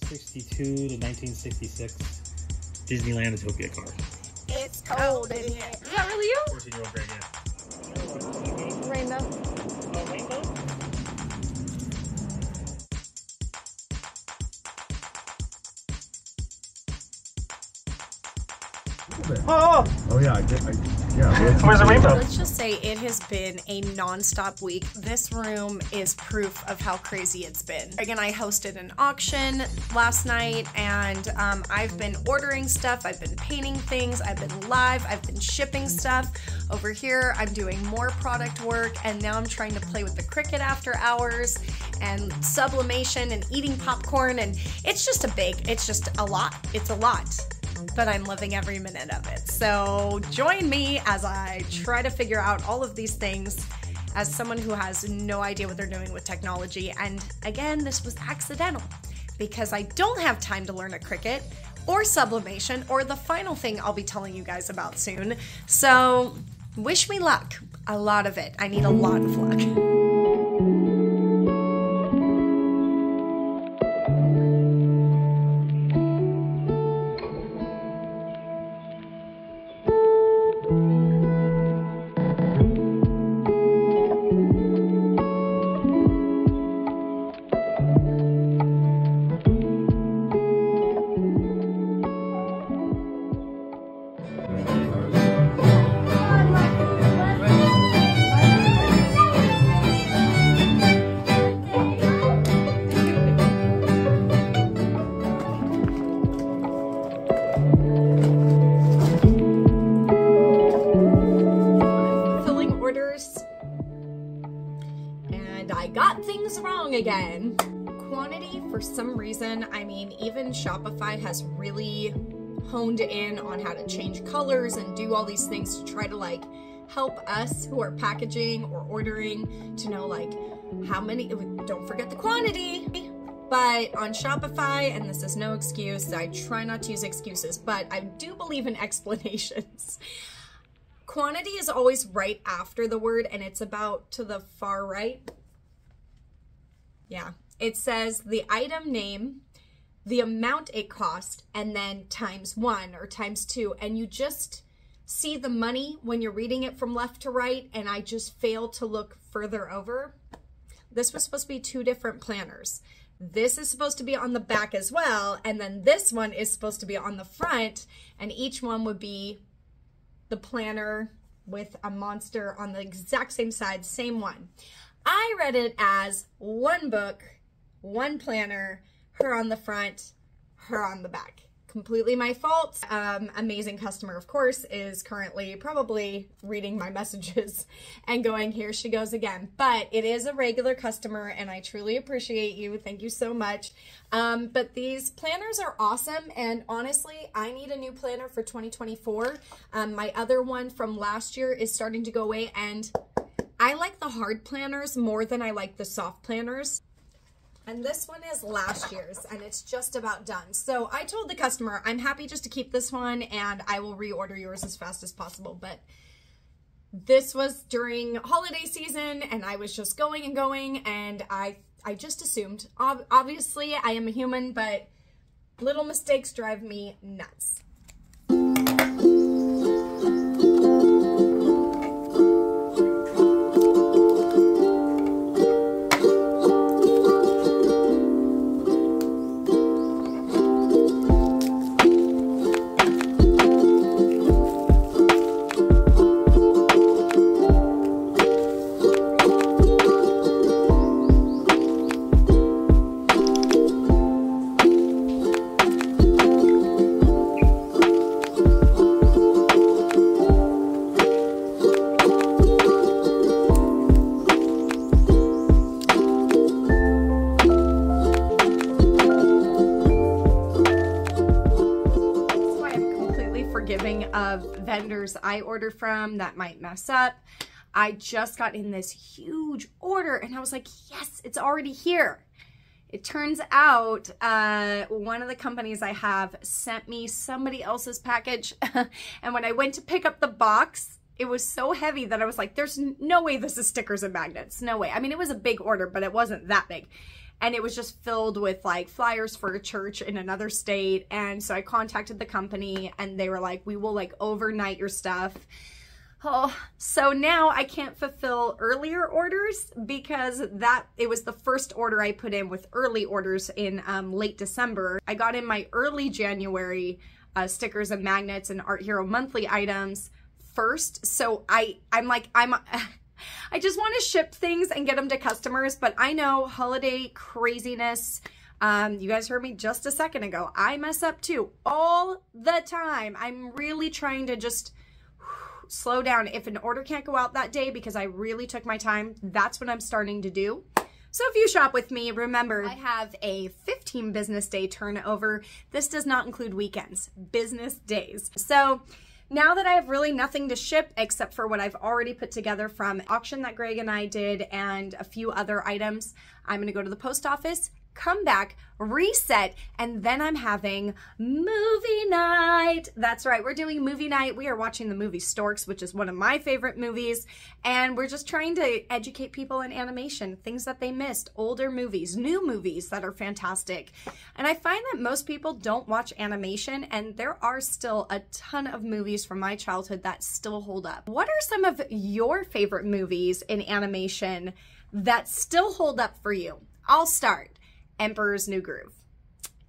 1962 to 1966 Disneyland Utopia car. It's cold in here. Is that really you? 14-year-old grade, yeah. Rainbow. Oh, rainbow? Oh! Oh yeah, yeah. Where's the rainbow? Let's just say it has been a non-stop week. This room is proof of how crazy it's been. Again, I hosted an auction last night, and I've been ordering stuff, I've been painting things, I've been live, I've been shipping stuff. Over here, I'm doing more product work, and now I'm trying to play with the Cricut after hours, and sublimation, and eating popcorn, and it's just a lot. It's a lot. But I'm loving every minute of it. So join me as I try to figure out all of these things as someone who has no idea what they're doing with technology. And again, this was accidental because I don't have time to learn a Cricut or sublimation or the final thing I'll be telling you guys about soon. So wish me luck, a lot of it. I need a lot of luck. Again, quantity for some reason, I mean, even Shopify has really honed in on how to change colors and do all these things to try to like help us who are packaging or ordering to know like how many, don't forget the quantity. But on Shopify, and this is no excuse, I try not to use excuses, but I do believe in explanations. Quantity is always right after the word, and it's about to the far right. Yeah, it says the item name, the amount it cost, and then ×1 or ×2. And you just see the money when you're reading it from left to right, and I just failed to look further over. This was supposed to be two different planners. This is supposed to be on the back as well, and then this one is supposed to be on the front, and each one would be the planner with a monster on the exact same side, same one. I read it as one book, one planner, her on the front, her on the back. Completely my fault. Amazing customer, of course, is currently probably reading my messages and going, here she goes again. But it is a regular customer, and I truly appreciate you. Thank you so much. But these planners are awesome, and honestly, I need a new planner for 2024. My other one from last year is starting to go away, and I like the hard planners more than I like the soft planners. And this one is last year's, and it's just about done. So I told the customer, I'm happy just to keep this one, and I will reorder yours as fast as possible. But this was during holiday season, and I was just going and going, and I just assumed. Obviously, I am a human, but little mistakes drive me nuts. Vendors I order from that might mess up. I just got in this huge order, and I was like, yes, it's already here. It turns out one of the companies I have sent me somebody else's package, and when I went to pick up the box, it was so heavy that I was like, there's no way this is stickers and magnets. No way. I mean, it was a big order, but it wasn't that big. and it was just filled with like flyers for a church in another state. And so I contacted the company and they were like, we will like overnight your stuff. Oh, so now I can't fulfill earlier orders because it was the first order I put in with early orders in late December. I got in my early January stickers and magnets and Art Hero monthly items first. So I just want to ship things and get them to customers, but I know holiday craziness. You guys heard me just a second ago. I mess up too all the time. I'm really trying to just slow down. If an order can't go out that day because I really took my time, that's what I'm starting to do. So if you shop with me, remember I have a 15 business day turnover. This does not include weekends, business days. So now that I have really nothing to ship except for what I've already put together from the auction that Greg and I did and a few other items, I'm going to go to the post office, come back, reset, and then I'm having movie night. That's right, we're doing movie night. We are watching the movie Storks, which is one of my favorite movies, and we're just trying to educate people in animation, things that they missed, older movies, new movies that are fantastic. And I find that most people don't watch animation, and there are still a ton of movies from my childhood that still hold up. What are some of your favorite movies in animation that still hold up for you? I'll start. Emperor's New Groove.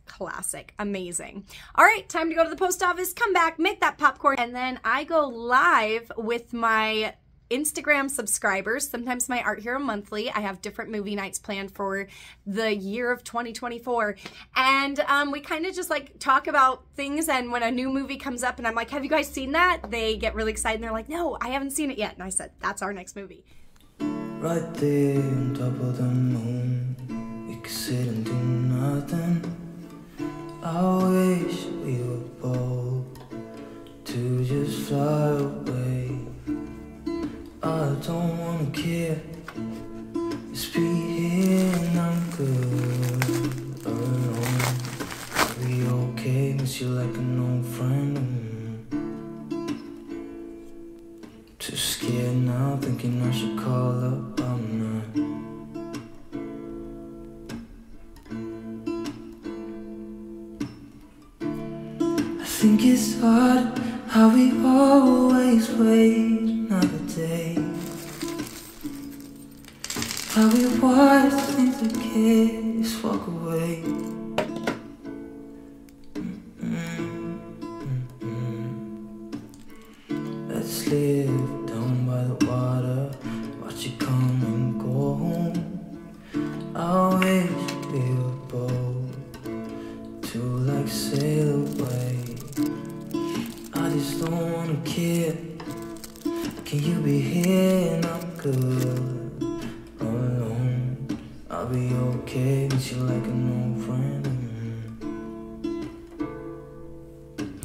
Classic. Amazing. All right, time to go to the post office, come back, make that popcorn, and then I go live with my Instagram subscribers, sometimes my Art Hero Monthly. I have different movie nights planned for the year of 2024. And we kind of just like talk about things, and when a new movie comes up and I'm like, have you guys seen that? They get really excited and they're like, no, I haven't seen it yet. And I said, that's our next movie. Right there on top of the moon, we could sit and do nothing. I wish we were bold to just fly away. I don't wanna care, just be here and I'm good alone. I'll be okay, miss you like an old friend. Too scared now, thinking I should call up all night. I think it's hard how we always wait another day. How we watch things that just walk away. Let's live down by the water, watch it come and go home. I wish we were bold to like sail away. I just don't wanna care. Can you be here and I'm good alone? I'll be okay, miss you like an old friend.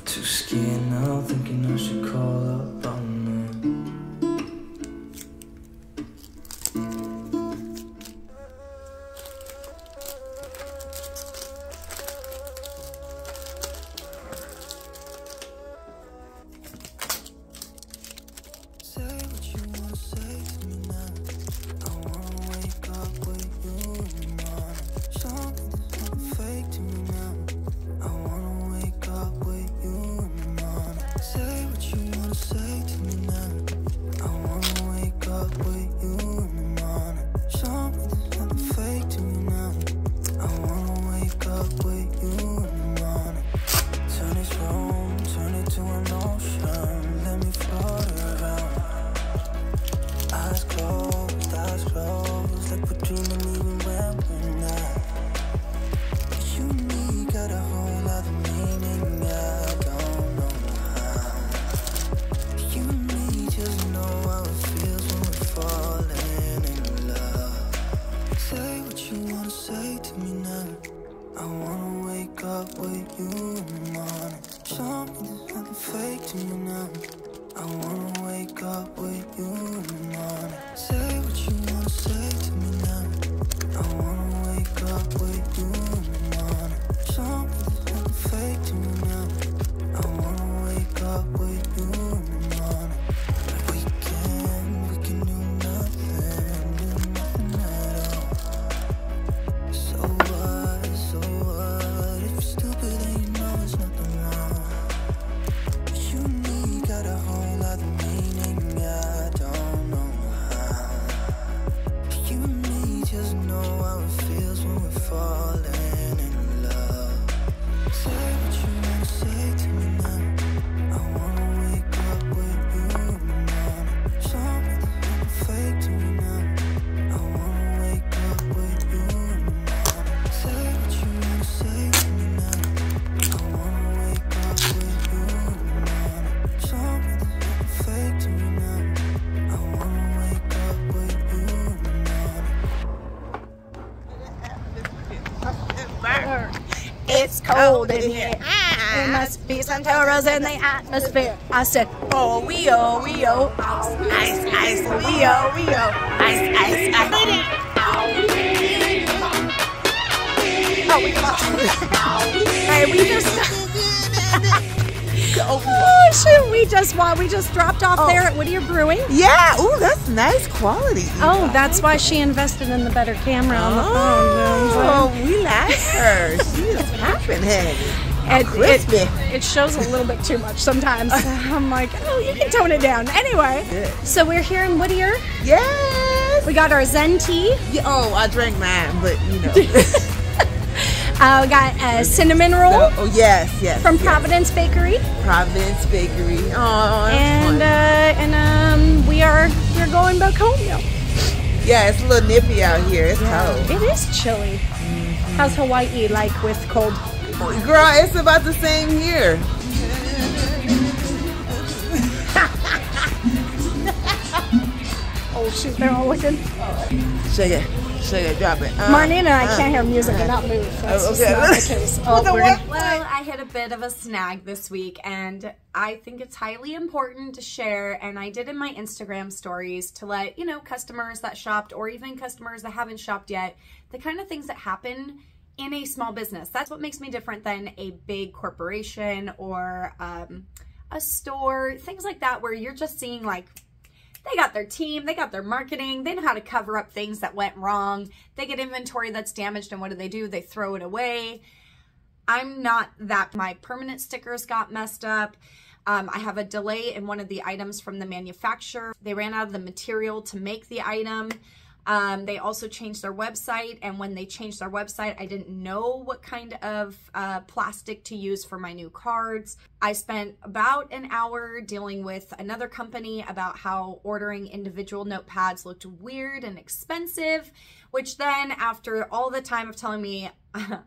Too scared now, thinking I should call up all night. Say what you wanna say to me now. I wanna wake up with you in the morning. Something's not fake to me now. I wanna wake up with you in the morning. Say what you wanna say. it's cold in here. There must be some Toros in the atmosphere. I said, oh, we oh, ice, ice, we oh, ice, ice, ice. Oh, we lost. Hey, we just. Oh shoot! We just dropped off there at Whittier Brewing. Yeah. Ooh, that's nice quality. Oh, that's why she invested in the better camera on the phone. Oh, we like her. She's popping head. It shows a little bit too much sometimes. I'm like, oh, you can tone it down. Anyway, so we're here in Whittier. Yes. We got our Zen tea. Yeah, oh, I drank mine, but you know. We got a cinnamon roll. Oh yes. From Providence Bakery. Providence Bakery. Oh, and we're going back home now. Yeah, it's a little nippy out here. It's cold. It is chilly. How's Hawaii like with cold? Girl, it's about the same here. Oh shoot, they're all looking. Shake it, drop it. Marnie and I can't hear music and not move. That's just not the case. Well, I hit a bit of a snag this week, and I think it's highly important to share, and I did in my Instagram stories to let, you know, customers that shopped or even customers that haven't shopped yet, the kind of things that happen in a small business. That's what makes me different than a big corporation or a store, things like that, where you're just seeing like, they got their team, they got their marketing, they know how to cover up things that went wrong. They get inventory that's damaged, and what do? They throw it away. I'm not that. My permanent stickers got messed up. I have a delay in one of the items from the manufacturer. They ran out of the material to make the item. They also changed their website, and when they changed their website, I didn't know what kind of plastic to use for my new cards. I spent about an hour dealing with another company about how ordering individual notepads looked weird and expensive, which then, after all the time of telling me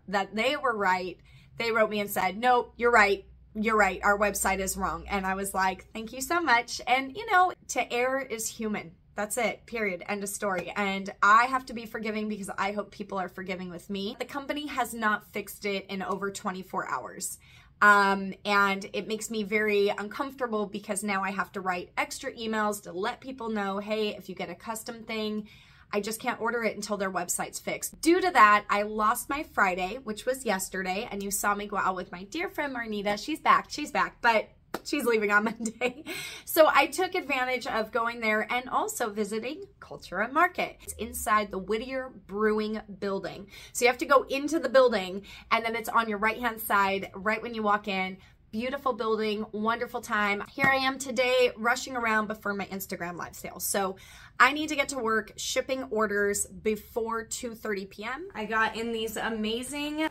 that they were right, they wrote me and said, nope, you're right. You're right. Our website is wrong. And I was like, thank you so much. And you know, to err is human. That's it, period, end of story. And I have to be forgiving because I hope people are forgiving with me. The company has not fixed it in over 24 hours. And it makes me very uncomfortable because now I have to write extra emails to let people know, hey, if you get a custom thing, I just can't order it until their website's fixed. Due to that, I lost my Friday, which was yesterday, and you saw me go out with my dear friend Marnita. She's back, but she's leaving on Monday. So I took advantage of going there and also visiting Cultura Market. It's inside the Whittier Brewing building. So you have to go into the building, and then it's on your right-hand side, right when you walk in. Beautiful building, wonderful time. Here I am today rushing around before my Instagram live sale. So I need to get to work shipping orders before 2:30 p.m. I got in these amazing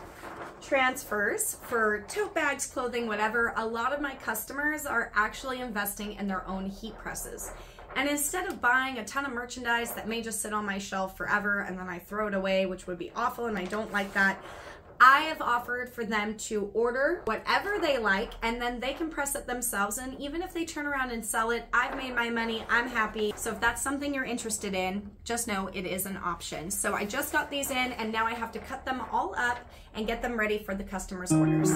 transfers for tote bags, clothing, whatever. A lot of my customers are actually investing in their own heat presses. And instead of buying a ton of merchandise that may just sit on my shelf forever and then I throw it away, which would be awful and I don't like that, I have offered for them to order whatever they like, and then they can press it themselves. And even if they turn around and sell it, I've made my money, I'm happy. So if that's something you're interested in, just know it is an option. So I just got these in, and now I have to cut them all up and get them ready for the customers' orders.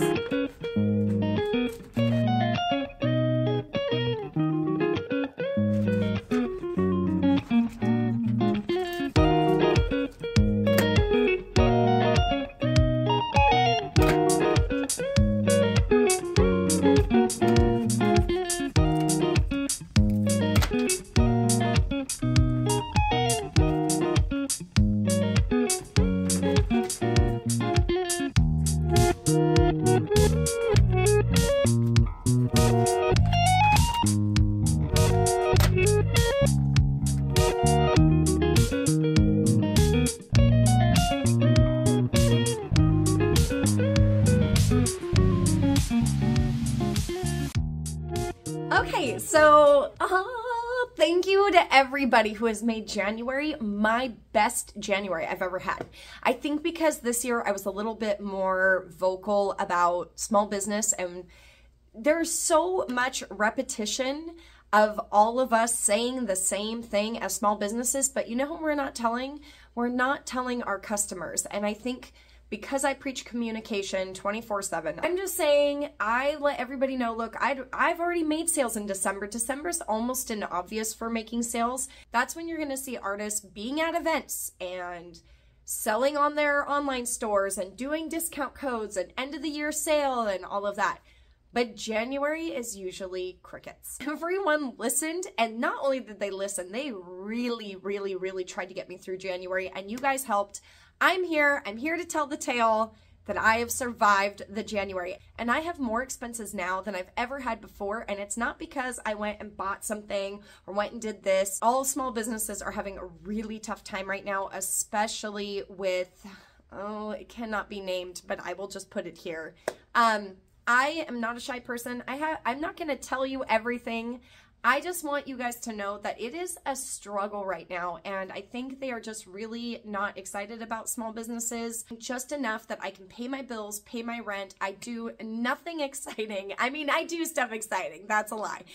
Okay, so thank you to everybody who has made January my best January I've ever had. I think because this year I was a little bit more vocal about small business, and there's so much repetition of all of us saying the same thing as small businesses, but you know what we're not telling? We're not telling our customers. And I think because I preach communication 24/7. I'm just saying, I let everybody know, look, I've already made sales in December. December's almost an obvious for making sales. That's when you're gonna see artists being at events and selling on their online stores and doing discount codes and end of the year sale and all of that. But January is usually crickets. Everyone listened, and not only did they listen, they really, really, really tried to get me through January, and you guys helped. I'm here to tell the tale that I have survived the January. And I have more expenses now than I've ever had before, and it's not because I went and bought something or went and did this. All small businesses are having a really tough time right now, especially with, oh, it cannot be named, but I will just put it here. I am not a shy person. I'm not gonna tell you everything. I just want you guys to know that it is a struggle right now, and I think they are just really not excited about small businesses. Just enough that I can pay my bills, pay my rent. I do nothing exciting. I mean, I do stuff exciting. That's a lie.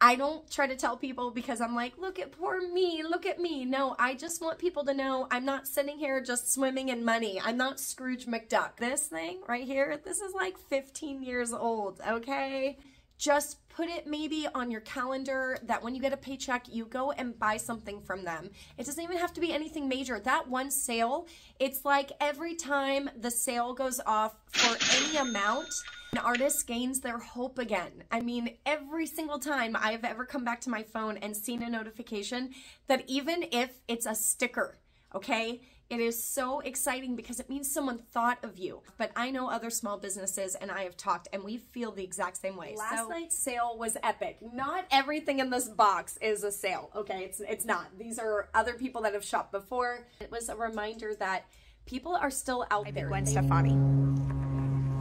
I don't try to tell people because I'm like, look at poor me, look at me. No, I just want people to know I'm not sitting here just swimming in money. I'm not Scrooge McDuck. This thing right here, this is like 15 years old, okay? Just put it maybe on your calendar that when you get a paycheck, you go and buy something from them. It doesn't even have to be anything major. That one sale, it's like every time the sale goes off for any amount, an artist gains their hope again. I mean, every single time I have ever come back to my phone and seen a notification that even if it's a sticker, okay, it is so exciting because it means someone thought of you. But I know other small businesses, and I have talked, and we feel the exact same way. Last night's sale was epic. Not everything in this box is a sale, okay? It's not. These are other people that have shopped before. It was a reminder that people are still out there. Gwen Stefani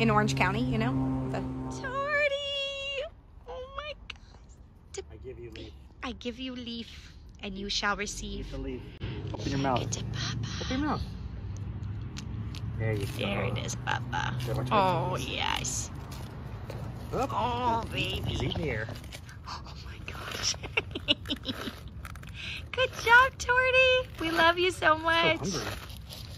in Orange County, you know? Torty! Oh my God. I give you leaf. I give you leaf, and you shall receive. The leaf. Open your mouth. It's a Papa. Open your mouth. There you go. There it is, Papa. Oh, yes. Oop. Oh, baby. He's eating the air. Oh my gosh. Good job, Torty. We love you so much. So hungry.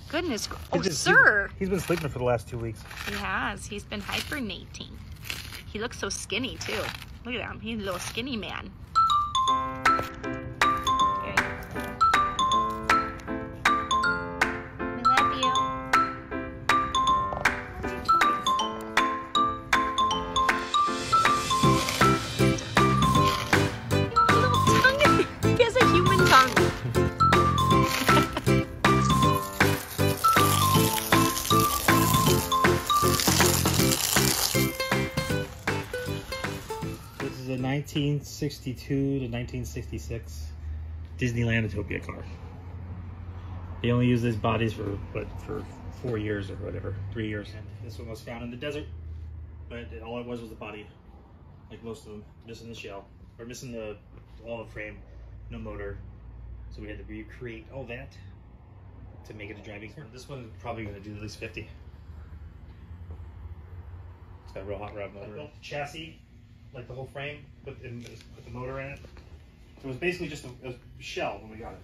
Goodness. Oh, sir. He's been sleeping for the last 2 weeks. He has. He's been hibernating. He looks so skinny, too. Look at him. He's a little skinny man. We love you. A little tongue. He has a human tongue. This is a 1962 to 1966 Disneyland Utopia car. They only use these bodies for 4 years or whatever, 3 years. And this one was found in the desert, but all it was the body, like most of them, missing the shell, or missing all the frame, no motor. So we had to recreate all that to make it a driving car. This one's probably going to do at least 50. It's got a real hot rod motor. I built the chassis, like the whole frame, put the motor in it. So it was basically just a shell when we got it.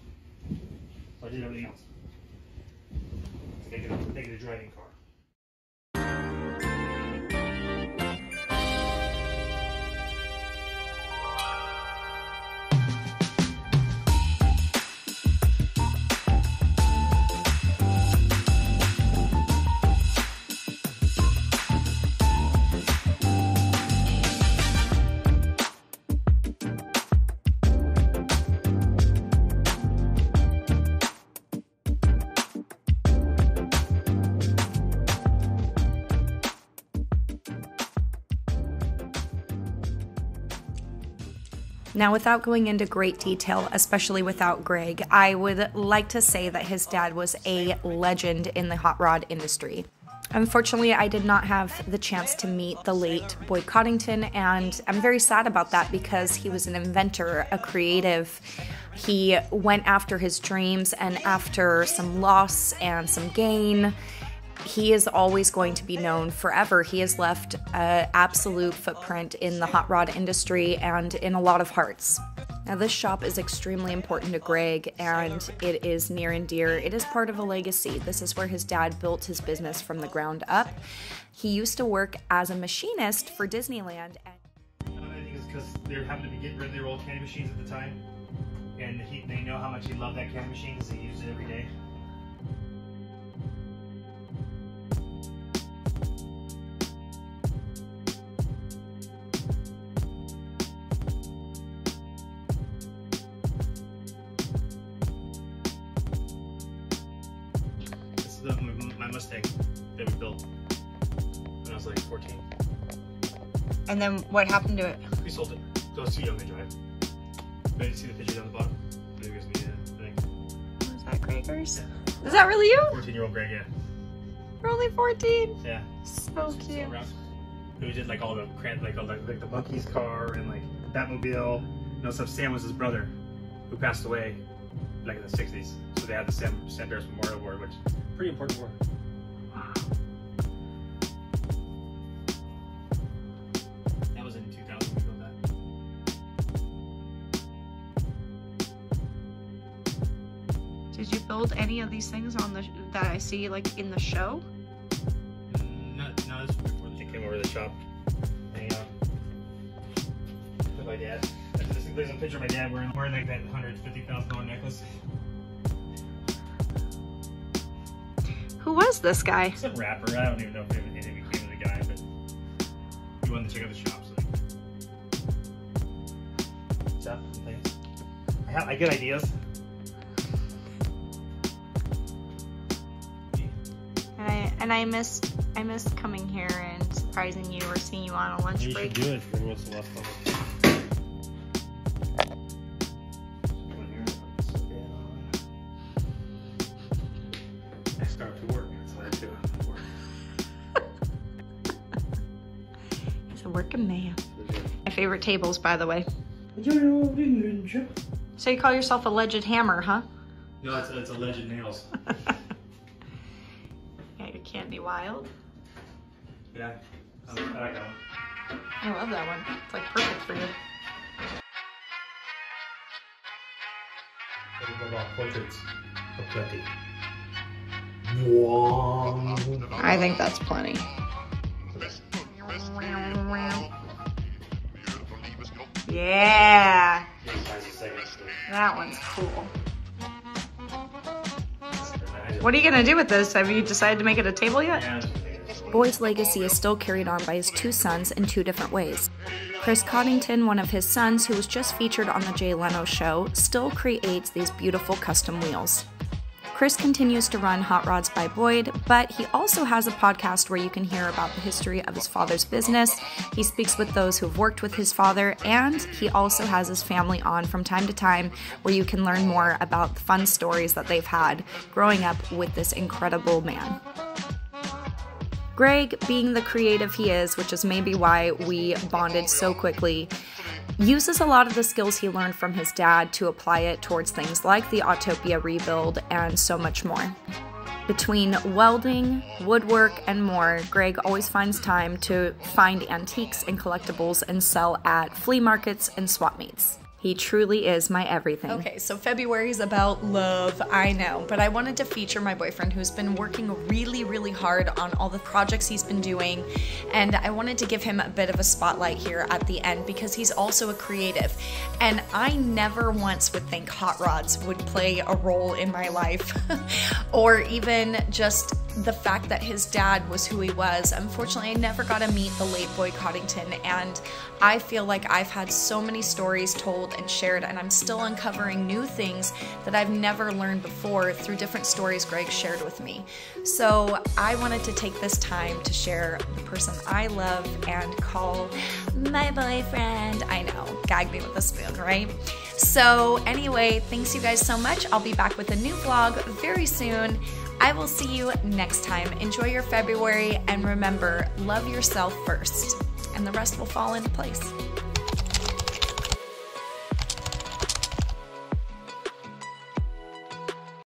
So I did everything else to make it a driving car. Now, without going into great detail, especially without Greg, I would like to say that his dad was a legend in the hot rod industry. Unfortunately, I did not have the chance to meet the late Boyd Coddington, and I'm very sad about that because he was an inventor, a creative. He went after his dreams, and after some loss and some gain, he is always going to be known forever. He has left an absolute footprint in the hot rod industry and in a lot of hearts. Now this shop is extremely important to Greg, and it is near and dear. It is part of a legacy. This is where his dad built his business from the ground up. He used to work as a machinist for Disneyland. I think it's because they're having to be getting rid of their old candy machines at the time, and they know how much he loved that candy machine because he used it every day. My Mustang that we built when I was like 14. And then what happened to it? We sold it. So I was too young to drive. Did you see the picture down the bottom? Maybe it was me, I think. Was that Gregor's? Is that really you? 14-year-old Greg, yeah. You're only 14. Yeah. So cute. We did like all the like the Bucky's car and like Batmobile. And also Sam was his brother who passed away like in the 60s. So they had the Sam Barris Memorial Award, which is pretty important work. That was in 2000 we built that. Did you build any of these things on that I see like in the show? No, this was before they came over to the shop. Hang out with my dad. There's a picture of my dad wearing like that $150,000 necklace. Who was this guy? Some rapper. I don't even know if anything became of the guy, but he wanted to check out the shop. So stuff and things. I get ideas. And I missed coming here and surprising you or seeing you on a lunch break. You should do it for what's left of it. I start to work. That's what I do. He's a working man. My favorite tables, by the way. So you call yourself a Alleged Hammer, huh? No, it's Alleged Nails. Yeah, your Candy Wild. Yeah, I like that one. I love that one. It's like perfect for you. What about portraits of plenty? I think that's plenty. Yeah, that one's cool. What are you gonna do with this? Have you decided to make it a table yet? Boyd's legacy is still carried on by his two sons in two different ways. Chris Coddington, one of his sons who was just featured on the Jay Leno show, still creates these beautiful custom wheels. Chris continues to run Hot Rods by Boyd, but he also has a podcast where you can hear about the history of his father's business. He speaks with those who've worked with his father, and he also has his family on from time to time where you can learn more about the fun stories that they've had growing up with this incredible man. Greg, being the creative he is, which is maybe why we bonded so quickly, uses a lot of the skills he learned from his dad to apply it towards things like the Autopia rebuild and so much more. Between welding, woodwork, and more, Greg always finds time to find antiques and collectibles and sell at flea markets and swap meets. He truly is my everything. Okay, so February is about love, I know, but I wanted to feature my boyfriend who's been working really, really hard on all the projects he's been doing, and I wanted to give him a bit of a spotlight here at the end because he's also a creative, and I never once would think hot rods would play a role in my life, or even just the fact that his dad was who he was. Unfortunately, I never got to meet the late Boyd Coddington, and I feel like I've had so many stories told and shared, and I'm still uncovering new things that I've never learned before through different stories Greg shared with me. So I wanted to take this time to share the person I love and call my boyfriend. I know, gag me with a spoon, right? So anyway, thanks you guys so much. I'll be back with a new vlog very soon. I will see you next time. Enjoy your February, and remember, love yourself first, and the rest will fall into place.